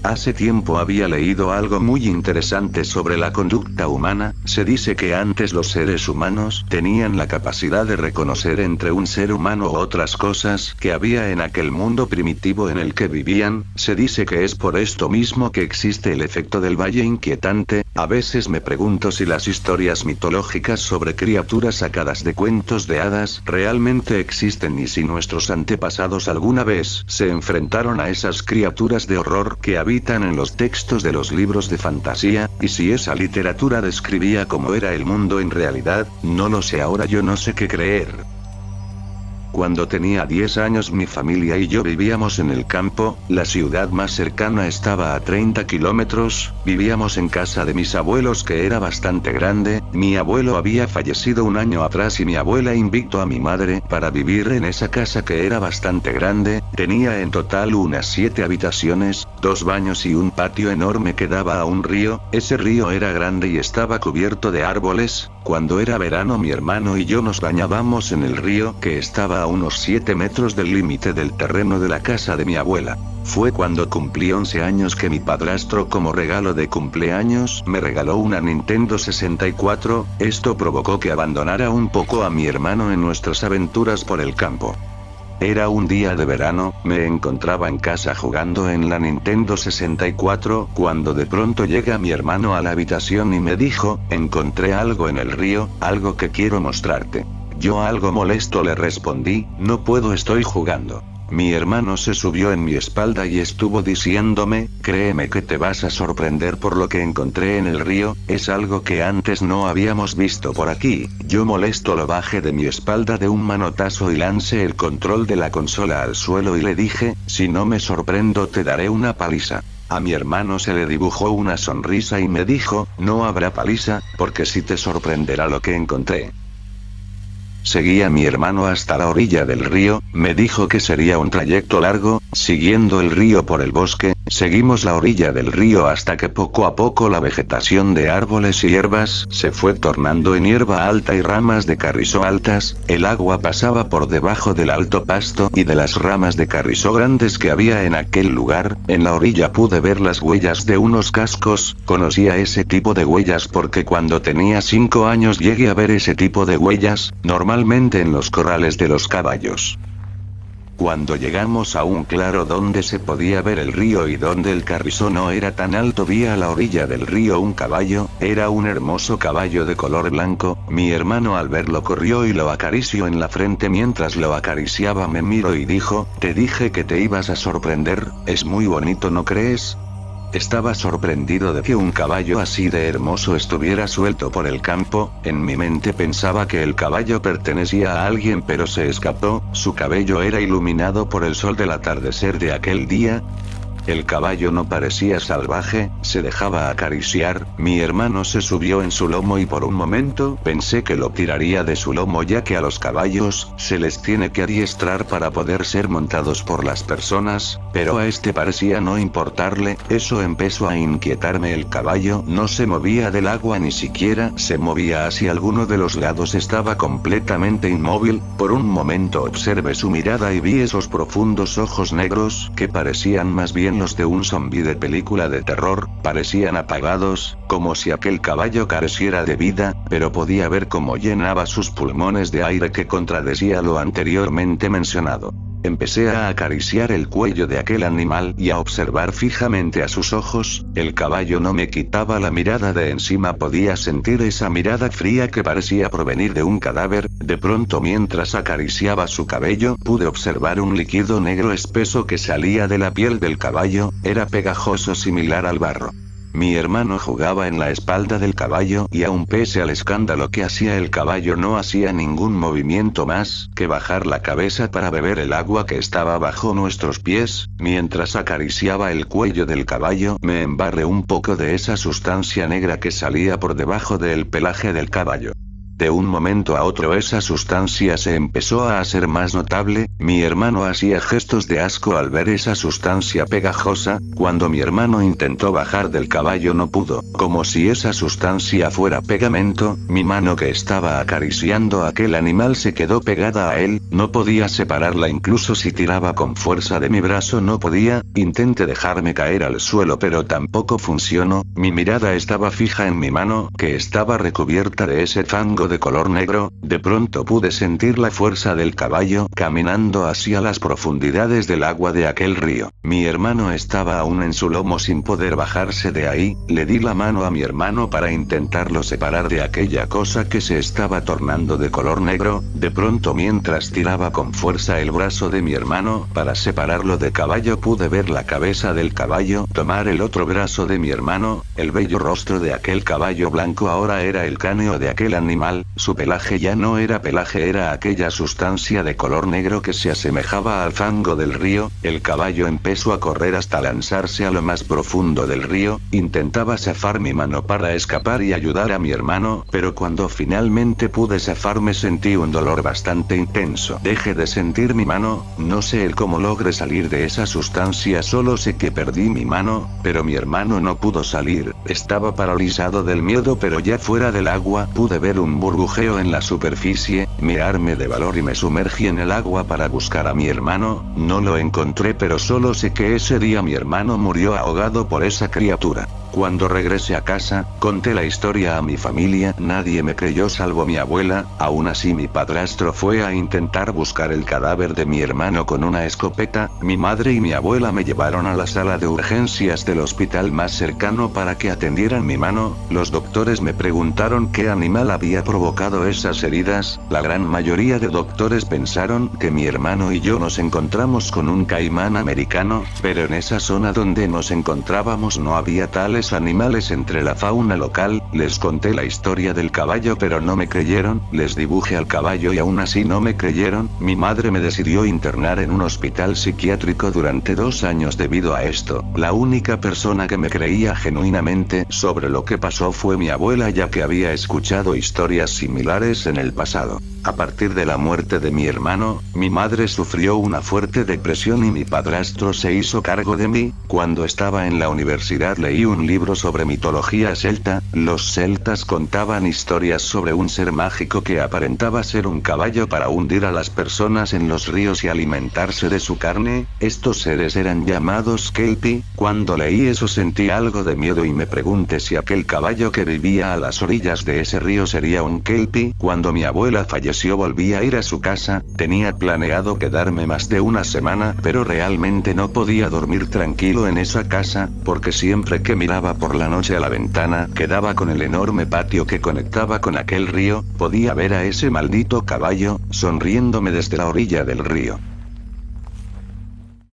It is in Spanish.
Hace tiempo había leído algo muy interesante sobre la conducta humana. Se dice que antes los seres humanos tenían la capacidad de reconocer entre un ser humano u otras cosas que había en aquel mundo primitivo en el que vivían. Se dice que es por esto mismo que existe el efecto del valle inquietante. A veces me pregunto si las historias mitológicas sobre criaturas sacadas de cuentos de hadas realmente existen y si nuestros antepasados alguna vez se enfrentaron a esas criaturas de horror que habitan en los textos de los libros de fantasía, y si esa literatura describía cómo era el mundo en realidad. No lo sé, ahora yo no sé qué creer. Cuando tenía 10 años mi familia y yo vivíamos en el campo. La ciudad más cercana estaba a 30 kilómetros, vivíamos en casa de mis abuelos que era bastante grande. Mi abuelo había fallecido un año atrás y mi abuela invitó a mi madre para vivir en esa casa que era bastante grande. Tenía en total unas 7 habitaciones, 2 baños y un patio enorme que daba a un río. Ese río era grande y estaba cubierto de árboles. Cuando era verano mi hermano y yo nos bañábamos en el río que estaba a unos 7 metros del límite del terreno de la casa de mi abuela. Fue cuando cumplí 11 años que mi padrastro, como regalo de cumpleaños, me regaló una Nintendo 64, esto provocó que abandonara un poco a mi hermano en nuestras aventuras por el campo. Era un día de verano, me encontraba en casa jugando en la Nintendo 64, cuando de pronto llega mi hermano a la habitación y me dijo, encontré algo en el río, algo que quiero mostrarte. Yo algo molesto le respondí, no puedo, estoy jugando. Mi hermano se subió en mi espalda y estuvo diciéndome, créeme que te vas a sorprender por lo que encontré en el río, es algo que antes no habíamos visto por aquí. Yo molesto lo bajé de mi espalda de un manotazo y lancé el control de la consola al suelo y le dije, si no me sorprendo te daré una paliza. A mi hermano se le dibujó una sonrisa y me dijo, no habrá paliza, porque sí te sorprenderá lo que encontré. Seguí a mi hermano hasta la orilla del río, me dijo que sería un trayecto largo, siguiendo el río por el bosque. Seguimos la orilla del río hasta que poco a poco la vegetación de árboles y hierbas se fue tornando en hierba alta y ramas de carrizo altas. El agua pasaba por debajo del alto pasto y de las ramas de carrizo grandes que había en aquel lugar. En la orilla pude ver las huellas de unos cascos. Conocía ese tipo de huellas porque cuando tenía 5 años llegué a ver ese tipo de huellas, normalmente en los corrales de los caballos. Cuando llegamos a un claro donde se podía ver el río y donde el carrizo no era tan alto, vi a la orilla del río un caballo. Era un hermoso caballo de color blanco. Mi hermano al verlo corrió y lo acarició en la frente. Mientras lo acariciaba me miró y dijo, te dije que te ibas a sorprender, es muy bonito, ¿no crees? Estaba sorprendido de que un caballo así de hermoso estuviera suelto por el campo. En mi mente pensaba que el caballo pertenecía a alguien, pero se escapó. Su cabello era iluminado por el sol del atardecer de aquel día. El caballo no parecía salvaje, se dejaba acariciar. Mi hermano se subió en su lomo y por un momento pensé que lo tiraría de su lomo, ya que a los caballos se les tiene que adiestrar para poder ser montados por las personas, pero a este parecía no importarle. Eso empezó a inquietarme. El caballo no se movía del agua, ni siquiera se movía hacia alguno de los lados, estaba completamente inmóvil. Por un momento observé su mirada y vi esos profundos ojos negros que parecían más bien los de un zombi de película de terror. Parecían apagados, como si aquel caballo careciera de vida, pero podía ver cómo llenaba sus pulmones de aire, que contradecía lo anteriormente mencionado. Empecé a acariciar el cuello de aquel animal y a observar fijamente a sus ojos. El caballo no me quitaba la mirada de encima, podía sentir esa mirada fría que parecía provenir de un cadáver. De pronto, mientras acariciaba su cabello, pude observar un líquido negro espeso que salía de la piel del caballo. Era pegajoso, similar al barro. Mi hermano jugaba en la espalda del caballo y aun pese al escándalo que hacía el caballo, no hacía ningún movimiento más que bajar la cabeza para beber el agua que estaba bajo nuestros pies. Mientras acariciaba el cuello del caballo, me embarré un poco de esa sustancia negra que salía por debajo del pelaje del caballo. De un momento a otro esa sustancia se empezó a hacer más notable, mi hermano hacía gestos de asco al ver esa sustancia pegajosa, cuando mi hermano intentó bajar del caballo no pudo, como si esa sustancia fuera pegamento, mi mano que estaba acariciando a aquel animal se quedó pegada a él, no podía separarla incluso si tiraba con fuerza de mi brazo no podía, intenté dejarme caer al suelo pero tampoco funcionó, mi mirada estaba fija en mi mano, que estaba recubierta de ese fango de color negro, de pronto pude sentir la fuerza del caballo caminando hacia las profundidades del agua de aquel río. Mi hermano estaba aún en su lomo sin poder bajarse de ahí, le di la mano a mi hermano para intentarlo separar de aquella cosa que se estaba tornando de color negro, de pronto mientras tiraba con fuerza el brazo de mi hermano para separarlo del caballo pude ver la cabeza del caballo, tomar el otro brazo de mi hermano, el bello rostro de aquel caballo blanco ahora era el cráneo de aquel animal, su pelaje ya no era pelaje era aquella sustancia de color negro que se asemejaba al fango del río, el caballo empezó a correr hasta lanzarse a lo más profundo del río, intentaba zafar mi mano para escapar y ayudar a mi hermano, pero cuando finalmente pude zafarme sentí un dolor bastante intenso. Dejé de sentir mi mano, no sé el cómo logré salir de esa sustancia solo sé que perdí mi mano, pero mi hermano no pudo salir, estaba paralizado del miedo pero ya fuera del agua pude ver un burbujeo en la superficie, me armé de valor y me sumergí en el agua para buscar a mi hermano, no lo encontré pero solo sé que ese día mi hermano murió ahogado por esa criatura. Cuando regresé a casa, conté la historia a mi familia, nadie me creyó salvo mi abuela, aún así mi padrastro fue a intentar buscar el cadáver de mi hermano con una escopeta, mi madre y mi abuela me llevaron a la sala de urgencias del hospital más cercano para que atendieran mi mano, los doctores me preguntaron qué animal había provocado esas heridas, la gran mayoría de doctores pensaron que mi hermano y yo nos encontramos con un caimán americano, pero en esa zona donde nos encontrábamos no había tales animales entre la fauna local, les conté la historia del caballo pero no me creyeron, les dibujé al caballo y aún así no me creyeron, mi madre me decidió internar en un hospital psiquiátrico durante 2 años debido a esto, la única persona que me creía genuinamente sobre lo que pasó fue mi abuela ya que había escuchado historias similares en el pasado. A partir de la muerte de mi hermano, mi madre sufrió una fuerte depresión y mi padrastro se hizo cargo de mí, cuando estaba en la universidad leí un libro sobre mitología celta, los celtas contaban historias sobre un ser mágico que aparentaba ser un caballo para hundir a las personas en los ríos y alimentarse de su carne, estos seres eran llamados Kelpie, cuando leí eso sentí algo de miedo y me pregunté si aquel caballo que vivía a las orillas de ese río sería un Kelpie, cuando mi abuela falleció volví a ir a su casa, tenía planeado quedarme más de una semana pero realmente no podía dormir tranquilo en esa casa, porque siempre que miraba por la noche a la ventana quedaba con el enorme patio que conectaba con aquel río, podía ver a ese maldito caballo, sonriéndome desde la orilla del río.